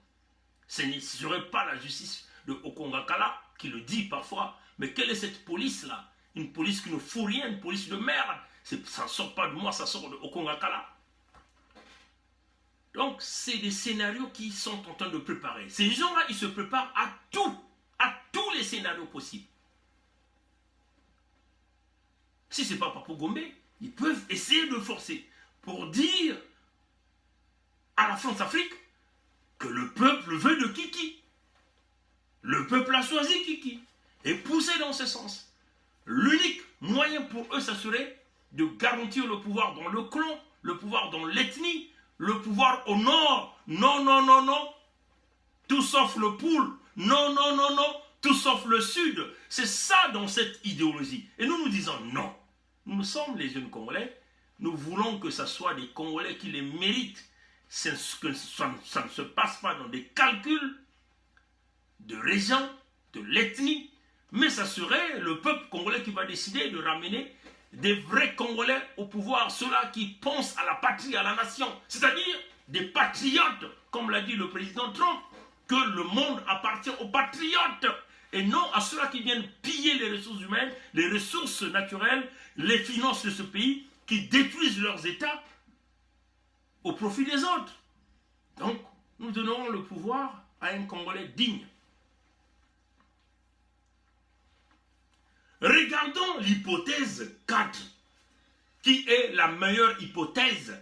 Ce ne serait pas la justice de Okongakala qui le dit parfois. Mais quelle est cette police-là? Une police qui ne fout rien, une police de merde. Ça ne sort pas de moi, ça sort de Okongakala. Donc, c'est des scénarios qui sont en train de préparer. Ces gens-là, ils se préparent à tous les scénarios possibles. Si ce n'est pas Papou Gombe, ils peuvent essayer de forcer pour dire à la France-Afrique que le peuple veut de Kiki. Le peuple a choisi Kiki. Et pousser dans ce sens. L'unique moyen pour eux, ça serait de garantir le pouvoir dans le clan, le pouvoir dans l'ethnie, le pouvoir au nord. Non, non, non, non. Tout sauf le poule. Non, non, non, non. Tout sauf le sud. C'est ça dans cette idéologie. Et nous disons non. Nous sommes les jeunes Congolais. Nous voulons que ce soit des Congolais qui les méritent. Ça ne se passe pas dans des calculs de région, de l'ethnie. Mais ça serait le peuple congolais qui va décider de ramener des vrais Congolais au pouvoir, ceux-là qui pensent à la patrie, à la nation, c'est-à-dire des patriotes, comme l'a dit le président Trump, que le monde appartient aux patriotes et non à ceux-là qui viennent piller les ressources humaines, les ressources naturelles, les finances de ce pays, qui détruisent leurs États au profit des autres. Donc, nous donnerons le pouvoir à un Congolais digne. Regardons l'hypothèse 4, qui est la meilleure hypothèse,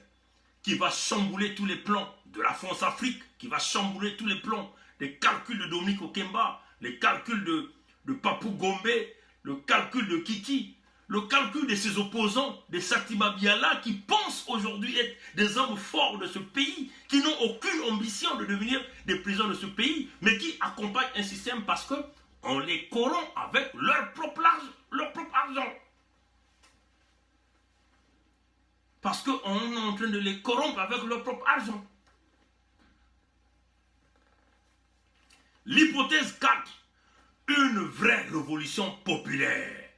qui va chambouler tous les plans de la France-Afrique, qui va chambouler tous les plans des calculs de Dominique Okemba, les calculs de Papou Gombe, le calcul de Kiki, le calcul de ses opposants, des Satima Biala, qui pensent aujourd'hui être des hommes forts de ce pays, qui n'ont aucune ambition de devenir des présidents de ce pays, mais qui accompagnent un système parce que on les corrompt avec leur propre argent. Parce qu'on est en train de les corrompre avec leur propre argent. L'hypothèse 4, une vraie révolution populaire.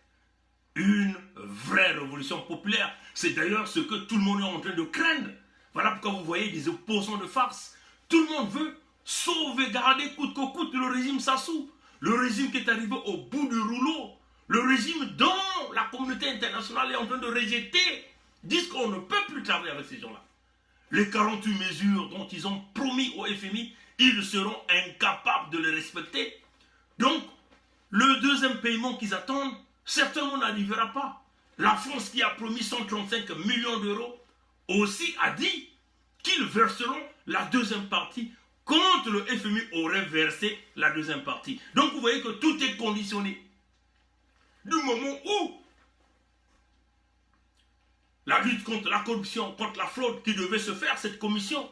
Une vraie révolution populaire. C'est d'ailleurs ce que tout le monde est en train de craindre. Voilà pourquoi vous voyez des opposants de farce. Tout le monde veut sauvegarder coûte que coûte le régime Sassou. Le régime qui est arrivé au bout du rouleau, le régime dont la communauté internationale est en train de rejeter, disent qu'on ne peut plus travailler avec ces gens-là. Les 48 mesures dont ils ont promis au FMI, ils seront incapables de les respecter. Donc, le deuxième paiement qu'ils attendent, certainement n'arrivera pas. La France qui a promis 135 millions d'euros aussi a dit qu'ils verseront la deuxième partie quand le FMI aurait versé la deuxième partie. Donc vous voyez que tout est conditionné. Du moment où la lutte contre la corruption, contre la fraude qui devait se faire, cette commission,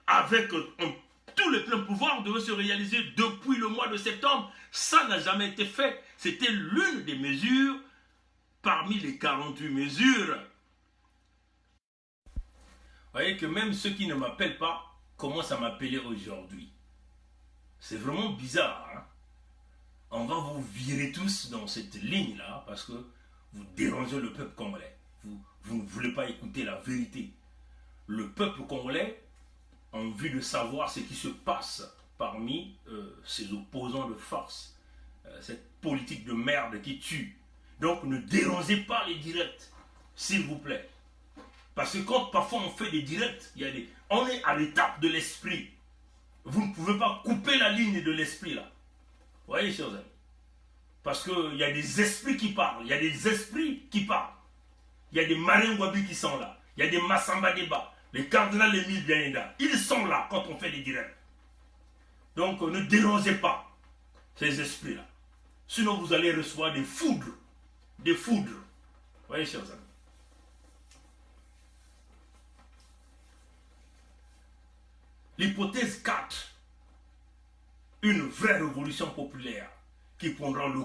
avec tous les pleins pouvoirs, devait se réaliser depuis le mois de septembre. Ça n'a jamais été fait. C'était l'une des mesures parmi les 48 mesures. Vous voyez que même ceux qui ne m'appellent pas commencent à m'appeler aujourd'hui. C'est vraiment bizarre. Hein? On va vous virer tous dans cette ligne-là parce que vous dérangez le peuple congolais. Vous ne voulez pas écouter la vérité. Le peuple congolais a envie de savoir ce qui se passe parmi ses opposants de force. Cette politique de merde qui tue. Donc ne dérangez pas les directs, s'il vous plaît. Parce que quand parfois on fait des directs, on est à l'étape de l'esprit. Vous ne pouvez pas couper la ligne de l'esprit là. Vous voyez, chers amis? Parce qu'il y a des esprits qui parlent. Il y a des esprits qui parlent. Il Il y a des Maringwabi qui sont là. Il y a des Massamba Deba. Les cardinals Émile Biaïda. Ils sont là quand on fait les directs. Donc ne dérangez pas ces esprits-là. Sinon vous allez recevoir des foudres. Des foudres. Vous voyez, chers amis. L'hypothèse 4. Une vraie révolution populaire qui prendra le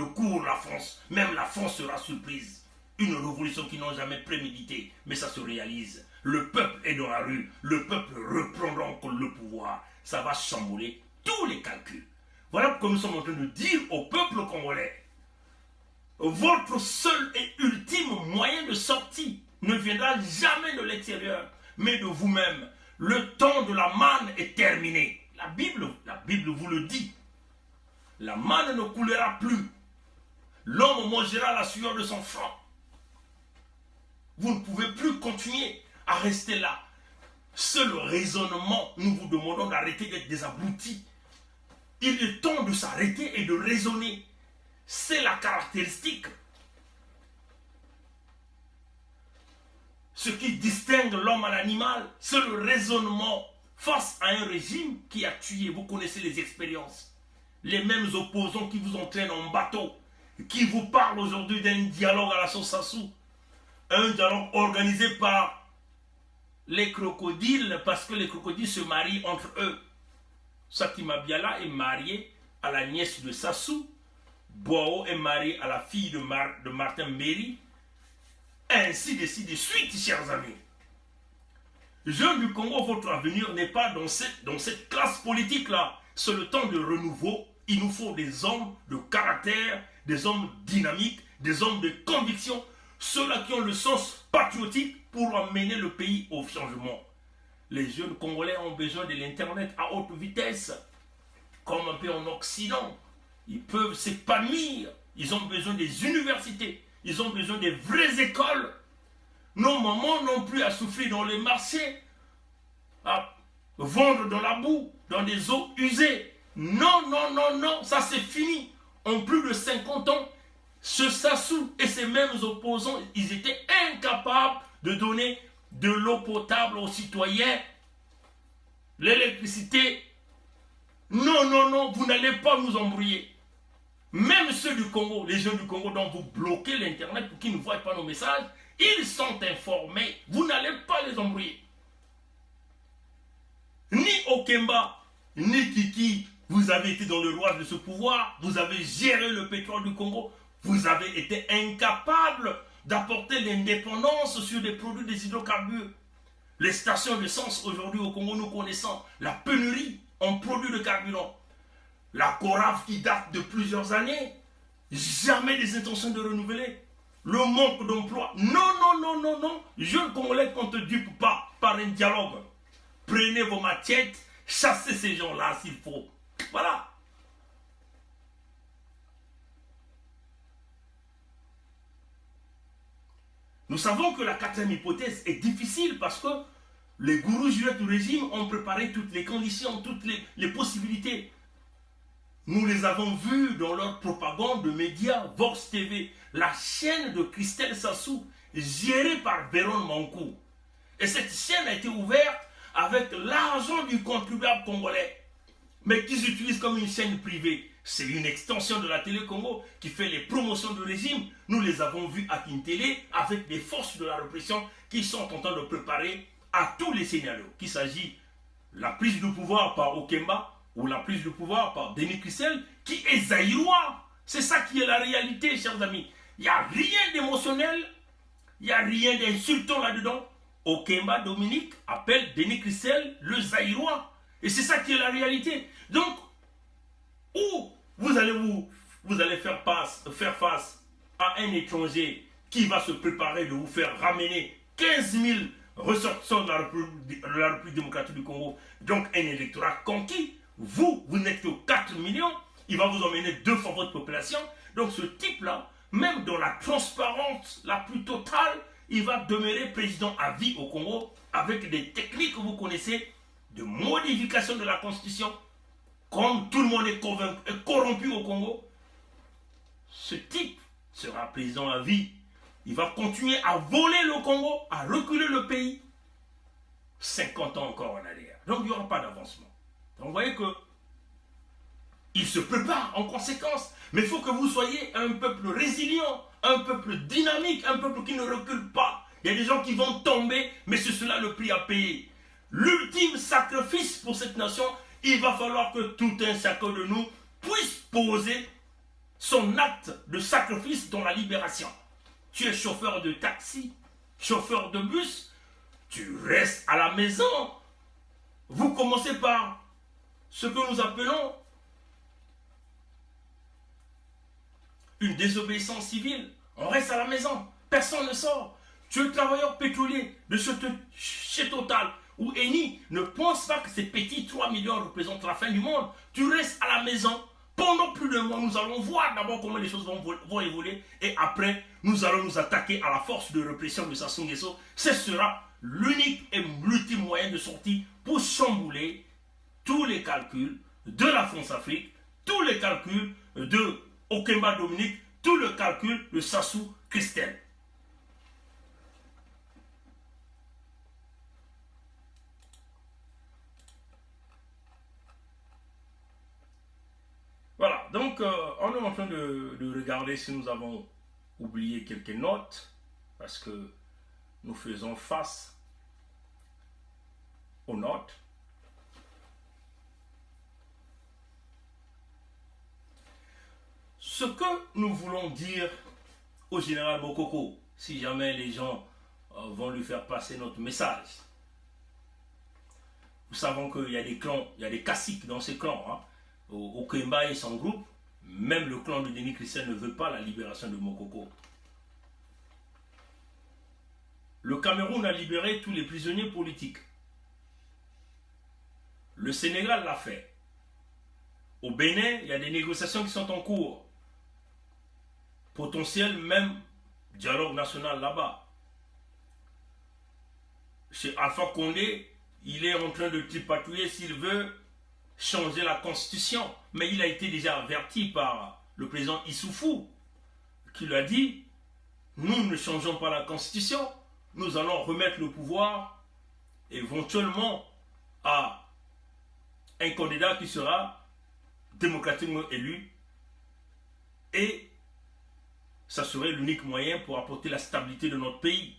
cours, la France. Même la France sera surprise. Une révolution qu'ils n'ont jamais préméditée, mais ça se réalise. Le peuple est dans la rue, le peuple reprendra encore le pouvoir. Ça va chambouler tous les calculs. Voilà pourquoi nous sommes en train de dire au peuple congolais, votre seul et ultime moyen de sortie ne viendra jamais de l'extérieur, mais de vous-même. Le temps de la manne est terminé. La Bible vous le dit. La manne ne coulera plus. L'homme mangera la sueur de son front. Vous ne pouvez plus continuer à rester là. Seul raisonnement, nous vous demandons d'arrêter d'être des abrutis. Il est temps de s'arrêter et de raisonner. C'est la caractéristique. Ce qui distingue l'homme à l'animal, c'est le raisonnement face à un régime qui a tué. Vous connaissez les expériences. Les mêmes opposants qui vous entraînent en bateau, qui vous parlent aujourd'hui d'un dialogue à la sauce Sassou. Un dialogue organisé par les crocodiles, parce que les crocodiles se marient entre eux. Sakima Biala est marié à la nièce de Sassou. Boao est marié à la fille de Martin Méry. Ainsi de suite, chers amis. Jeunes du Congo, votre avenir n'est pas dans cette classe politique-là. C'est le temps de renouveau. Il nous faut des hommes de caractère, des hommes dynamiques, des hommes de conviction, ceux-là qui ont le sens patriotique pour amener le pays au changement. Les jeunes Congolais ont besoin de l'Internet à haute vitesse, comme un peu en Occident. Ils peuvent s'épanouir. Ils ont besoin des universités. Ils ont besoin des vraies écoles. Nos mamans n'ont plus à souffrir dans les marchés, à vendre dans la boue, dans des eaux usées. Non, non, non, non, ça c'est fini. En plus de 50 ans, ce Sassou et ses mêmes opposants, ils étaient incapables de donner de l'eau potable aux citoyens, l'électricité. Non, non, non, vous n'allez pas nous embrouiller. Même ceux du Congo, les jeunes du Congo dont vous bloquez l'Internet pour qu'ils ne voient pas nos messages, ils sont informés. Vous n'allez pas les embrouiller. Ni Okemba, ni Kiki, vous avez été dans le rouage de ce pouvoir. Vous avez géré le pétrole du Congo. Vous avez été incapable d'apporter l'indépendance sur des produits des hydrocarbures. Les stations d'essence aujourd'hui au Congo, nous connaissons la pénurie en produits de carburant. La Corave qui date de plusieurs années, jamais des intentions de renouveler. Le manque d'emploi, non, non, non, non, non. Jeunes Congolais qu'on ne te dupe pas par un dialogue. Prenez vos machettes, chassez ces gens-là s'il faut. Voilà. Nous savons que la quatrième hypothèse est difficile parce que les gourous jurés du régime ont préparé toutes les conditions, toutes les possibilités. Nous les avons vus dans leur propagande de médias Vox TV, la chaîne de Christelle Sassou, gérée par Véron Mankou. Et cette chaîne a été ouverte avec l'argent du contribuable congolais, mais qu'ils utilisent comme une chaîne privée. C'est une extension de la télé Congo qui fait les promotions du régime. Nous les avons vus à Kintélé avec des forces de la répression qui sont en train de préparer à tous les scénarios, qu'il s'agit de la prise du pouvoir par Okemba, ou la prise du pouvoir par Denis Christel, qui est zaïrois. C'est ça qui est la réalité, chers amis. Il n'y a rien d'émotionnel, il n'y a rien d'insultant là-dedans. Okemba Dominique appelle Denis Christel le zaïrois. Et c'est ça qui est la réalité. Donc, où vous allez faire face à un étranger qui va se préparer de vous faire ramener 15 000 ressortissants de la République démocratique du Congo, donc un électorat conquis. Vous n'êtes que 4 millions, il va vous emmener 2 fois votre population. Donc ce type-là, même dans la transparence la plus totale, il va demeurer président à vie au Congo avec des techniques que vous connaissez de modification de la Constitution. Comme tout le monde est corrompu au Congo, ce type sera président à vie. il va continuer à voler le Congo, à reculer le pays 50 ans encore en arrière. Donc il n'y aura pas d'avancement. Donc vous voyez que il se prépare en conséquence. Mais il faut que vous soyez un peuple résilient, un peuple dynamique, un peuple qui ne recule pas. Il y a des gens qui vont tomber, mais c'est cela le prix à payer. L'ultime sacrifice pour cette nation, il va falloir que tout un chacun de nous puisse poser son acte de sacrifice dans la libération. Tu es chauffeur de taxi, chauffeur de bus, tu restes à la maison. Vous commencez par ce que nous appelons une désobéissance civile. On reste à la maison, personne ne sort. Tu es travailleur pétrolier de chez Total ou Eni, ne pense pas que ces petits 3 millions représentent la fin du monde. Tu restes à la maison. Pendant plus d'un mois, nous allons voir d'abord comment les choses vont évoluer et après, nous allons nous attaquer à la force de répression de Sassou Nguesso. Ce sera l'unique et l'ultime moyen de sortie pour chambouler tous les calculs de la France-Afrique, tous les calculs de Okemba Dominique, tout le calcul de Sassou Christelle. Voilà, donc on est en train de regarder si nous avons oublié quelques notes, parce que nous faisons face aux notes. Ce que nous voulons dire au général Mokoko, si jamais les gens vont lui faire passer notre message. Nous savons qu'il y a des clans, il y a des caciques dans ces clans. Hein. Okemba et son groupe, même le clan de Denis Christian ne veut pas la libération de Mokoko. Le Cameroun a libéré tous les prisonniers politiques. Le Sénégal l'a fait. Au Bénin, il y a des négociations qui sont en cours. Potentiel même dialogue national là-bas. Chez Alpha Condé, il est en train de tripatouiller s'il veut changer la constitution. Mais il a été déjà averti par le président Issoufou, qui lui a dit, nous ne changeons pas la constitution, nous allons remettre le pouvoir éventuellement à un candidat qui sera démocratiquement élu et ça serait l'unique moyen pour apporter la stabilité de notre pays.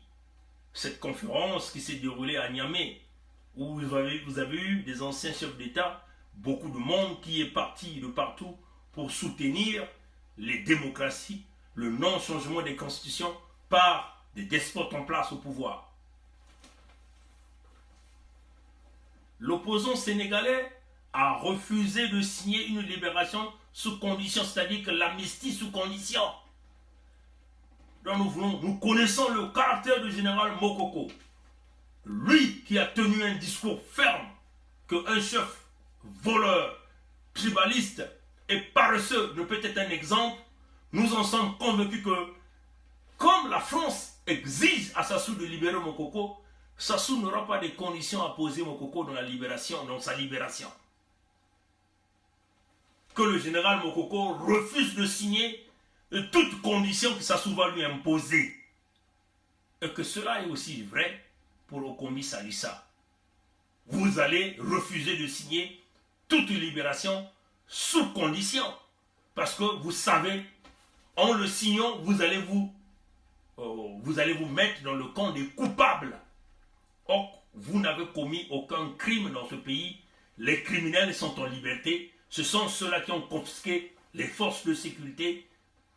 Cette conférence qui s'est déroulée à Niamey, où vous avez eu des anciens chefs d'État, beaucoup de monde qui est parti de partout pour soutenir les démocraties, le non-changement des constitutions par des despotes en place au pouvoir. L'opposant sénégalais a refusé de signer une libération sous condition, c'est-à-dire que l'amnistie sous condition. Donc nous connaissons le caractère du général Mokoko. Lui qui a tenu un discours ferme qu'un chef voleur, tribaliste et paresseux ne peut être un exemple, nous en sommes convaincus que comme la France exige à Sassou de libérer Mokoko, Sassou n'aura pas de conditions à poser Mokoko dans sa libération. Que le général Mokoko refuse de signer toutes conditions que Sassou va lui imposer. Et que cela est aussi vrai pour Okombi Salissa. Vous allez refuser de signer toute libération sous condition. Parce que vous savez, en le signant, vous allez vous mettre dans le camp des coupables. Or, vous n'avez commis aucun crime dans ce pays. Les criminels sont en liberté. Ce sont ceux-là qui ont confisqué les forces de sécurité.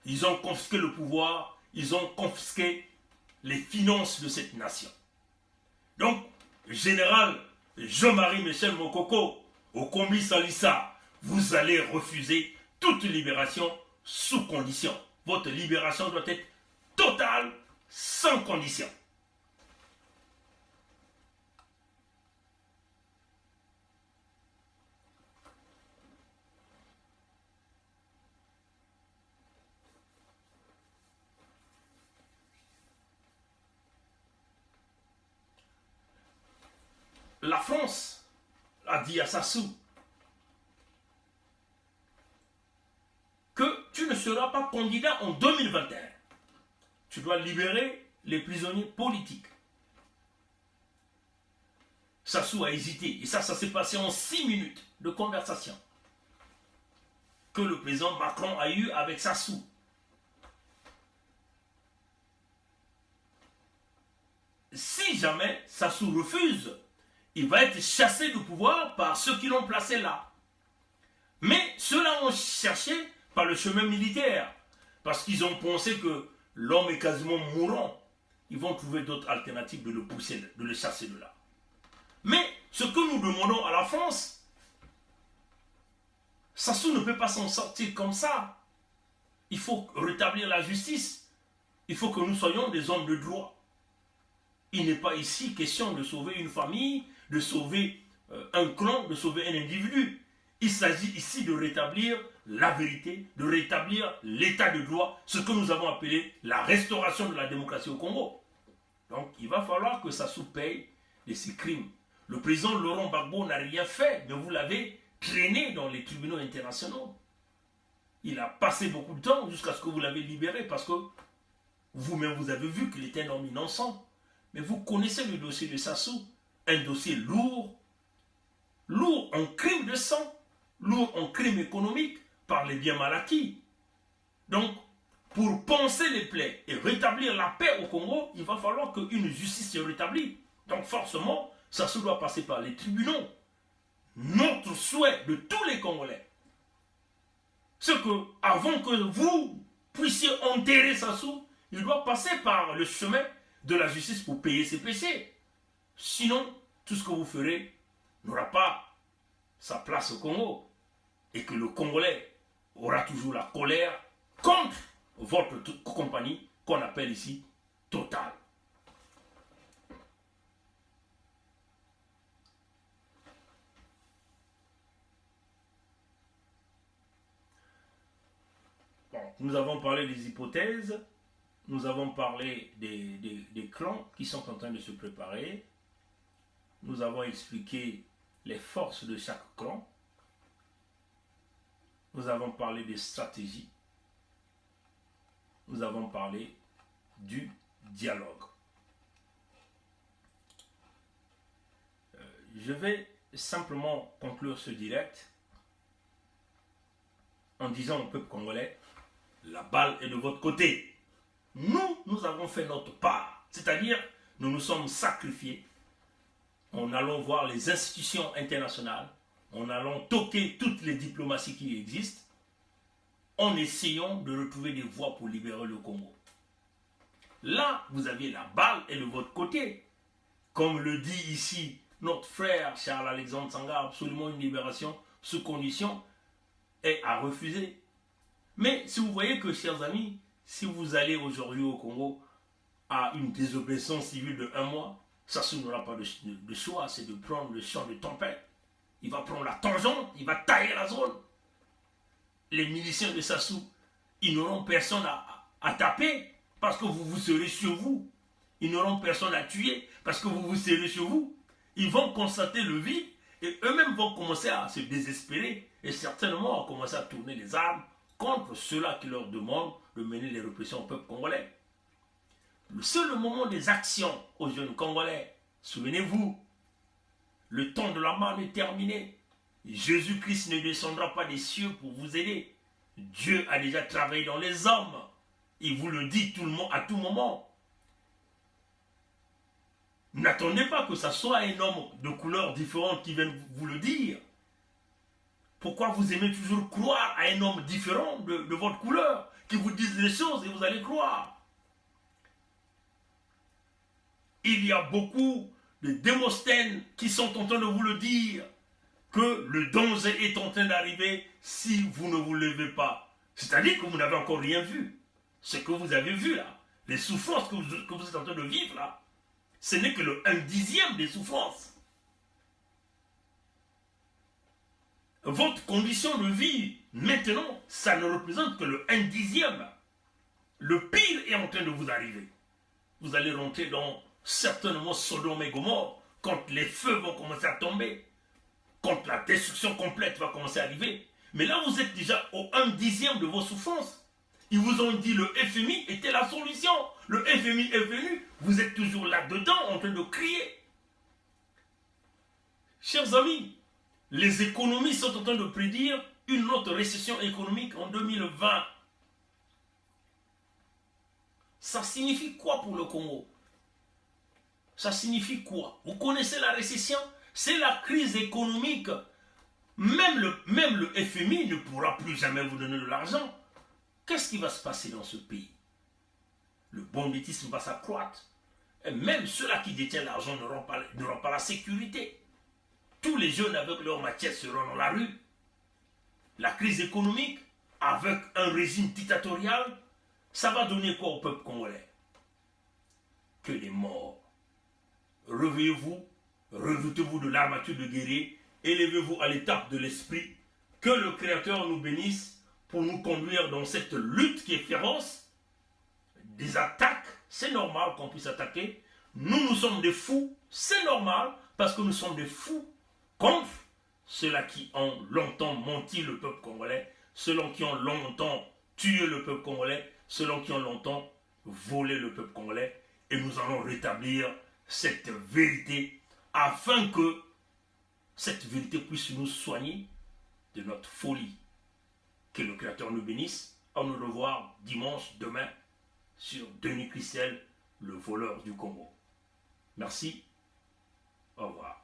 Ils ont confisqué le pouvoir. Ils ont confisqué les finances de cette nation. Donc, général Jean-Marie Michel Mokoko, Okombi Salissa, vous allez refuser toute libération sous condition. Votre libération doit être totale, sans condition. La France a dit à Sassou que tu ne seras pas candidat en 2021. tu dois libérer les prisonniers politiques. Sassou a hésité. Et ça s'est passé en 6 minutes de conversation que le président Macron a eu avec Sassou. Si jamais Sassou refuse, il va être chassé du pouvoir par ceux qui l'ont placé là. Mais ceux-là ont cherché par le chemin militaire, parce qu'ils ont pensé que l'homme est quasiment mourant. Ils vont trouver d'autres alternatives de le pousser, de le chasser de là. Mais ce que nous demandons à la France, Sassou ne peut pas s'en sortir comme ça. Il faut rétablir la justice. Il faut que nous soyons des hommes de droit. Il n'est pas ici question de sauver une famille, de sauver un clan, de sauver un individu. Il s'agit ici de rétablir la vérité, de rétablir l'état de droit, ce que nous avons appelé la restauration de la démocratie au Congo. Donc il va falloir que Sassou paye de ses crimes. Le président Laurent Gbagbo n'a rien fait, mais vous l'avez traîné dans les tribunaux internationaux. Il a passé beaucoup de temps jusqu'à ce que vous l'avez libéré, parce que vous-même vous avez vu qu'il était un homme innocent. Mais vous connaissez le dossier de Sassou, un dossier lourd en crime de sang, lourd en crime économique, par les biens mal acquis. Donc, pour panser les plaies et rétablir la paix au Congo, il va falloir qu'une justice se rétablisse. Donc forcément, Sassou doit passer par les tribunaux. Notre souhait de tous les Congolais, c'est que, avant que vous puissiez enterrer Sassou, il doit passer par le chemin de la justice pour payer ses péchés. Sinon, tout ce que vous ferez n'aura pas sa place au Congo. Et que le Congolais aura toujours la colère contre votre compagnie qu'on appelle ici Total. Bon, nous avons parlé des hypothèses. Nous avons parlé des clans qui sont en train de se préparer. Nous avons expliqué les forces de chaque clan. Nous avons parlé des stratégies. Nous avons parlé du dialogue. Je vais simplement conclure ce direct en disant au peuple congolais, la balle est de votre côté. Nous avons fait notre part, c'est-à-dire nous nous sommes sacrifiés en allant voir les institutions internationales, en allant toquer toutes les diplomaties qui existent, en essayant de retrouver des voies pour libérer le Congo. Là, vous avez la balle est de votre côté. Comme le dit ici notre frère Charles-Alexandre Sanga, absolument une libération sous condition est à refuser. Mais si vous voyez que, chers amis, si vous allez aujourd'hui au Congo à une désobéissance civile de 1 mois, Sassou n'aura pas de choix, c'est de prendre le champ de tempête. Il va prendre la tangente, il va tailler la zone. Les miliciens de Sassou, ils n'auront personne à taper parce que vous vous serez sur vous. Ils n'auront personne à tuer parce que vous vous serez sur vous. Ils vont constater le vide et eux-mêmes vont commencer à se désespérer et certainement à commencer à tourner les armes contre ceux-là qui leur demandent de mener les répressions au peuple congolais. C'est le moment des actions aux jeunes Congolais. Souvenez-vous, le temps de la manne est terminé. Jésus-Christ ne descendra pas des cieux pour vous aider. Dieu a déjà travaillé dans les hommes. Il vous le dit à tout moment. N'attendez pas que ce soit un homme de couleur différente qui vienne vous le dire. Pourquoi vous aimez toujours croire à un homme différent de votre couleur, qui vous dise les choses et vous allez croire? Il y a beaucoup de Démosthènes qui sont en train de vous le dire, que le danger est en train d'arriver si vous ne vous levez pas. C'est-à-dire que vous n'avez encore rien vu. Ce que vous avez vu là, les souffrances que vous êtes en train de vivre là, ce n'est que le 1/10 des souffrances. Votre condition de vie, maintenant, ça ne représente que le 1/10. Le pire est en train de vous arriver. Vous allez rentrer dans certainement Sodome et Gomorrhe, quand les feux vont commencer à tomber, quand la destruction complète va commencer à arriver. Mais là, vous êtes déjà au 1/10 de vos souffrances. Ils vous ont dit le FMI était la solution. Le FMI est venu. Vous êtes toujours là-dedans en train de crier. Chers amis, les économistes sont en train de prédire une autre récession économique en 2020. Ça signifie quoi pour le Congo? Ça signifie quoi? Vous connaissez la récession? C'est la crise économique. Même le FMI ne pourra plus jamais vous donner de l'argent. Qu'est-ce qui va se passer dans ce pays? Le banditisme va s'accroître. Et même ceux-là qui détiennent l'argent n'auront pas la sécurité. Tous les jeunes avec leur machette seront dans la rue. La crise économique, avec un régime dictatorial, ça va donner quoi au peuple congolais? Que les morts. Réveillez-vous, revêtez-vous de l'armature de guerrier, élevez-vous à l'étape de l'esprit, que le Créateur nous bénisse pour nous conduire dans cette lutte qui est féroce. Des attaques, c'est normal qu'on puisse attaquer. Nous sommes des fous, c'est normal, parce que nous sommes des fous contre ceux-là qui ont longtemps menti le peuple congolais, ceux-là qui ont longtemps tué le peuple congolais, ceux-là qui ont longtemps volé le peuple congolais. Et nous allons rétablir cette vérité afin que cette vérité puisse nous soigner de notre folie. Que le Créateur nous bénisse. À nous revoir dimanche, demain, sur Denis Christel, le voleur du Congo. Merci. Au revoir.